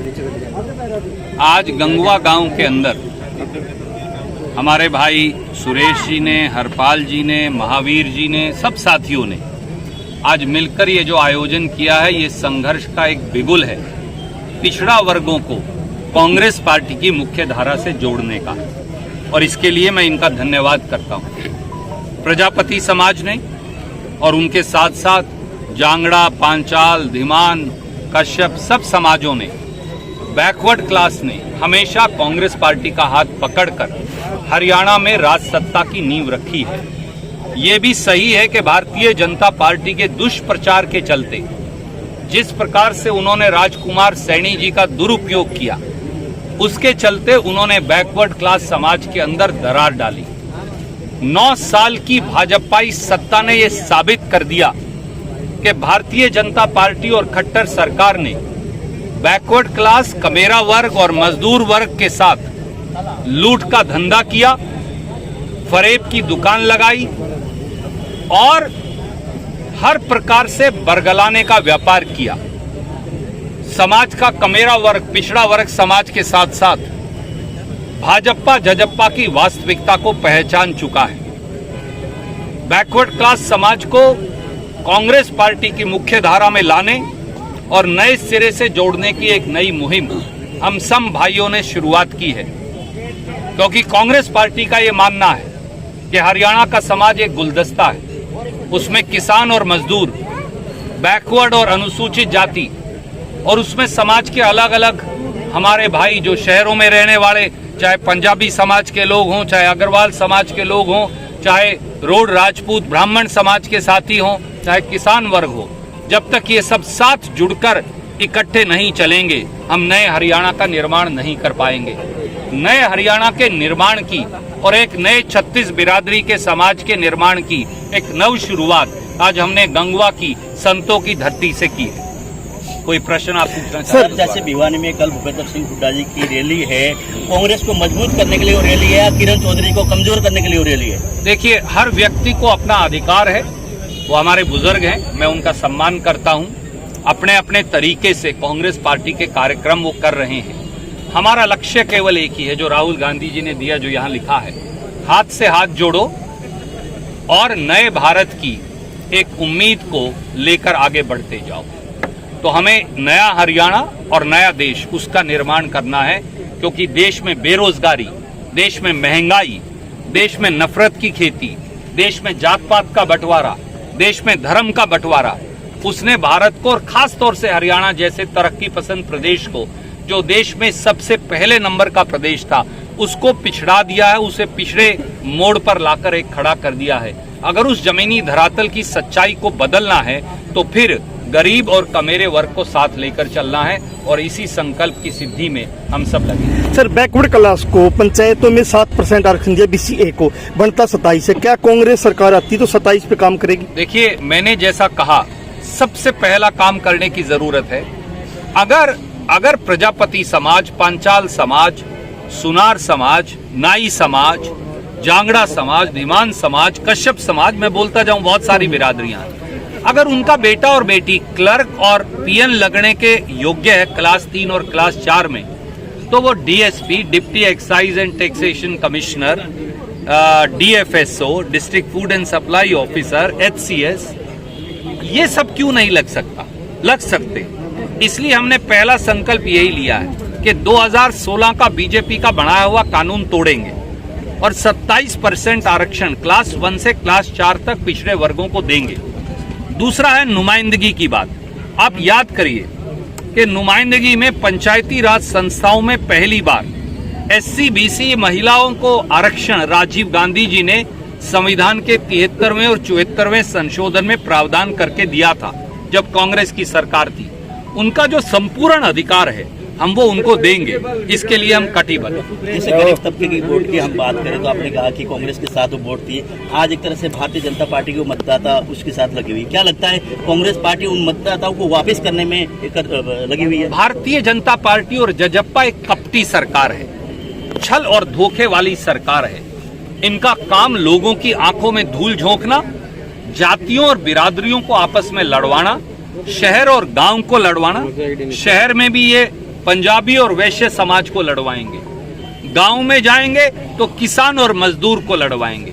आज गंगवा गांव के अंदर हमारे भाई सुरेश जी ने, हरपाल जी ने, महावीर जी ने, सब साथियों ने आज मिलकर ये जो आयोजन किया है, ये संघर्ष का एक बिगुल है पिछड़ा वर्गों को कांग्रेस पार्टी की मुख्य धारा से जोड़ने का, और इसके लिए मैं इनका धन्यवाद करता हूँ। प्रजापति समाज ने और उनके साथ साथ जांगड़ा, पांचाल, धीमान, कश्यप, सब समाजों ने, बैकवर्ड क्लास ने हमेशा कांग्रेस पार्टी का हाथ पकड़कर हरियाणा में राज सत्ता की नींव रखी है। ये भी सही है कि भारतीय जनता पार्टी के दुष्प्रचार के चलते जिस प्रकार से उन्होंने राजकुमार सैनी जी का दुरुपयोग किया, उसके चलते उन्होंने बैकवर्ड क्लास समाज के अंदर दरार डाली। 9 साल की भाजपाई सत्ता ने यह साबित कर दिया कि भारतीय जनता पार्टी और खट्टर सरकार ने बैकवर्ड क्लास, कमेरा वर्ग और मजदूर वर्ग के साथ लूट का धंधा किया, फरेब की दुकान लगाई और हर प्रकार से बरगलाने का व्यापार किया। समाज का कमेरा वर्ग, पिछड़ा वर्ग समाज के साथ साथ भाजपा जजप्पा की वास्तविकता को पहचान चुका है। बैकवर्ड क्लास समाज को कांग्रेस पार्टी की मुख्य धारा में लाने और नए सिरे से जोड़ने की एक नई मुहिम हम सब भाइयों ने शुरुआत की है, क्योंकि कांग्रेस पार्टी का ये मानना है कि हरियाणा का समाज एक गुलदस्ता है, उसमें किसान और मजदूर, बैकवर्ड और अनुसूचित जाति, और उसमें समाज के अलग अलग हमारे भाई जो शहरों में रहने वाले, चाहे पंजाबी समाज के लोग हों, चाहे अग्रवाल समाज के लोग हों, चाहे रोड राजपूत ब्राह्मण समाज के साथी हों, चाहे किसान वर्ग हो, जब तक ये सब साथ जुड़कर इकट्ठे नहीं चलेंगे, हम नए हरियाणा का निर्माण नहीं कर पाएंगे। नए हरियाणा के निर्माण की और एक नए 36 बिरादरी के समाज के निर्माण की एक नव शुरुआत आज हमने गंगवा की संतों की धरती से की है। कोई प्रश्न आप पूछना चाहते हैं? सर, जैसे भिवानी में कल भूपेंद्र सिंह हुड्डा जी की रैली है, कांग्रेस को मजबूत करने के लिए वो रैली है या किरण चौधरी को कमजोर करने के लिए वो रैली है? देखिए, हर व्यक्ति को अपना अधिकार है, वो हमारे बुजुर्ग हैं, मैं उनका सम्मान करता हूं। अपने अपने तरीके से कांग्रेस पार्टी के कार्यक्रम वो कर रहे हैं। हमारा लक्ष्य केवल एक ही है, जो राहुल गांधी जी ने दिया, जो यहाँ लिखा है, हाथ से हाथ जोड़ो और नए भारत की एक उम्मीद को लेकर आगे बढ़ते जाओ। तो हमें नया हरियाणा और नया देश, उसका निर्माण करना है, क्योंकि देश में बेरोजगारी, देश में महंगाई, देश में नफरत की खेती, देश में जात पात का बंटवारा, देश में धर्म का बंटवारा, उसने भारत को और खास तौर से हरियाणा जैसे तरक्की पसंद प्रदेश को, जो देश में सबसे पहले नंबर का प्रदेश था, उसको पिछड़ा दिया है, उसे पिछड़े मोड़ पर लाकर एक खड़ा कर दिया है। अगर उस जमीनी धरातल की सच्चाई को बदलना है तो फिर गरीब और कमेरे वर्ग को साथ लेकर चलना है, और इसी संकल्प की सिद्धि में हम सब लगे। सर, बैकवर्ड क्लास को पंचायतों में 7% आरक्षण दिया, BCA को बनता 27 है। क्या कांग्रेस सरकार आती तो 27 पे काम करेगी? देखिए, मैंने जैसा कहा, सबसे पहला काम करने की जरूरत है। अगर प्रजापति समाज, पांचाल समाज, सुनार समाज, नाई समाज, जांगड़ा समाज, धीमान समाज, कश्यप समाज, मैं बोलता जाऊं, बहुत सारी बिरादरियां हैं, अगर उनका बेटा और बेटी क्लर्क और PN लगने के योग्य है क्लास 3 और क्लास 4 में, तो वो DSP, deputy excise and taxation commissioner, DFSO, district food and supply officer, HCS, ये सब क्यों नहीं लग सकता? लग सकते। इसलिए हमने पहला संकल्प यही लिया है कि 2016 का बीजेपी का बनाया हुआ कानून तोड़ेंगे और 27% आरक्षण क्लास 1 से क्लास 4 तक पिछड़े वर्गों को देंगे। दूसरा है नुमाइंदगी की बात। आप याद करिए कि नुमाइंदगी में पंचायती राज संस्थाओं में पहली बार SC BC महिलाओं को आरक्षण राजीव गांधी जी ने संविधान के 73वें और 74वें संशोधन में प्रावधान करके दिया था, जब कांग्रेस की सरकार थी। उनका जो संपूर्ण अधिकार है, हम वो उनको देंगे, इसके लिए हम कटिबद्ध। जैसे गरीब तबके की वोट की हम बात करें तो आपने कहा कि कांग्रेस के साथ वो वोट थी, आज एक तरह से भारतीय जनता पार्टी के मतदाता उसके साथ लगी हुई। क्या लगता है कांग्रेस पार्टी उन मतदाताओं को वापस करने में लगी हुई है? भारतीय जनता पार्टी और जजप्पा एक कपटी सरकार है, छल और धोखे वाली सरकार है। इनका काम लोगों की आंखों में धूल झोंकना, जातियों और बिरादरियों को आपस में लड़वाना, शहर और गांव को लड़वाना। शहर में भी ये पंजाबी और वैश्य समाज को लड़वाएंगे, गांव में जाएंगे तो किसान और मजदूर को लड़वाएंगे,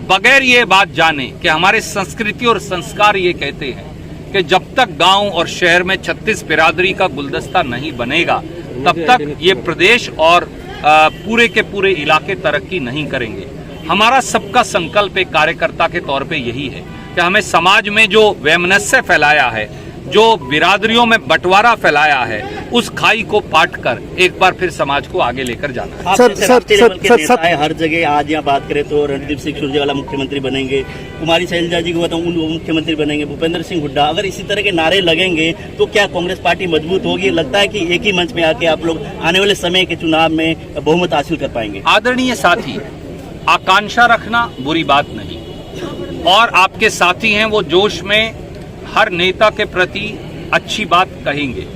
बगैर ये बात जाने कि हमारे संस्कृति और संस्कार ये कहते हैं कि जब तक गांव और शहर में 36 बिरादरी का गुलदस्ता नहीं बनेगा तब तक ये प्रदेश और पूरे के पूरे इलाके तरक्की नहीं करेंगे। हमारा सबका संकल्प एक कार्यकर्ता के तौर पे यही है कि हमें समाज में जो वैमनस्य फैलाया है, जो बिरादरियों में बंटवारा फैलाया है, उस खाई को पाट कर एक बार फिर समाज को आगे लेकर जाना है। हर जगह आज यहाँ बात करें तो रणदीप सिंह सुरजेवाला मुख्यमंत्री बनेंगे, कुमारी शैलजा जी को बताऊं उन मुख्यमंत्री बनेंगे, भूपेंद्र सिंह हुड्डा, अगर इसी तरह के नारे लगेंगे तो क्या कांग्रेस पार्टी मजबूत होगी? लगता है कि एक ही मंच में आके आप लोग आने वाले समय के चुनाव में बहुमत हासिल कर पाएंगे? आदरणीय साथी, आकांक्षा रखना बुरी बात नहीं, और आपके साथी हैं वो जोश में हर नेता के प्रति अच्छी बात कहेंगे,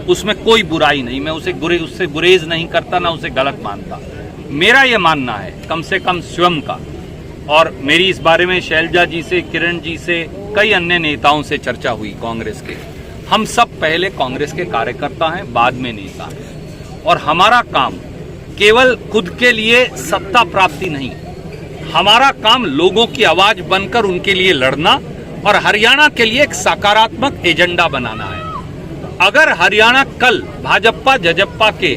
उसमें कोई बुराई नहीं। मैं उससे गुरेज नहीं करता, ना उसे गलत मानता। मेरा ये मानना है कम से कम स्वयं का, और मेरी इस बारे में शैलजा जी से, किरण जी से, कई अन्य नेताओं से चर्चा हुई कांग्रेस के। हम सब पहले कांग्रेस के कार्यकर्ता हैं, बाद में नेता हैं, और हमारा काम केवल खुद के लिए सत्ता प्राप्ति नहीं, हमारा काम लोगों की आवाज बनकर उनके लिए लड़ना और हरियाणा के लिए एक सकारात्मक एजेंडा बनाना है। अगर हरियाणा कल भाजपा जजप्पा के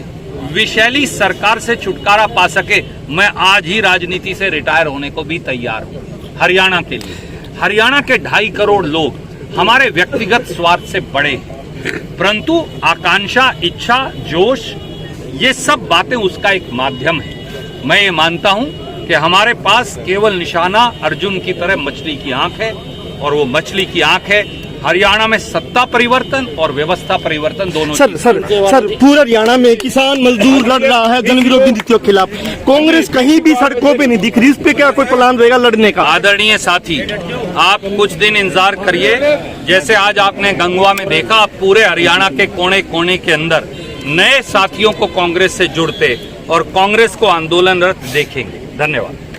विशैली सरकार से छुटकारा पा सके, मैं आज ही राजनीति से रिटायर होने को भी तैयार हूं। हरियाणा के लिए, हरियाणा के 2.5 करोड़ लोग हमारे व्यक्तिगत स्वार्थ से बड़े हैं, परंतु आकांक्षा, इच्छा, जोश, ये सब बातें उसका एक माध्यम है। मैं ये मानता हूं कि हमारे पास केवल निशाना अर्जुन की तरह मछली की आंख है, और वो मछली की आंख है हरियाणा में सत्ता परिवर्तन और व्यवस्था परिवर्तन दोनों। सर पूरा हरियाणा में किसान मजदूर लड़ रहा है जन विरोधी नीतियों के खिलाफ, कांग्रेस कहीं भी सड़कों पे नहीं दिख रही, इस पे क्या कोई प्लान रहेगा लड़ने का? आदरणीय साथी, आप कुछ दिन इंतजार करिए, जैसे आज आपने गंगवा में देखा, आप पूरे हरियाणा के कोने कोने के अंदर नए साथियों को कांग्रेस से जुड़ते और कांग्रेस को आंदोलनरत देखेंगे। धन्यवाद।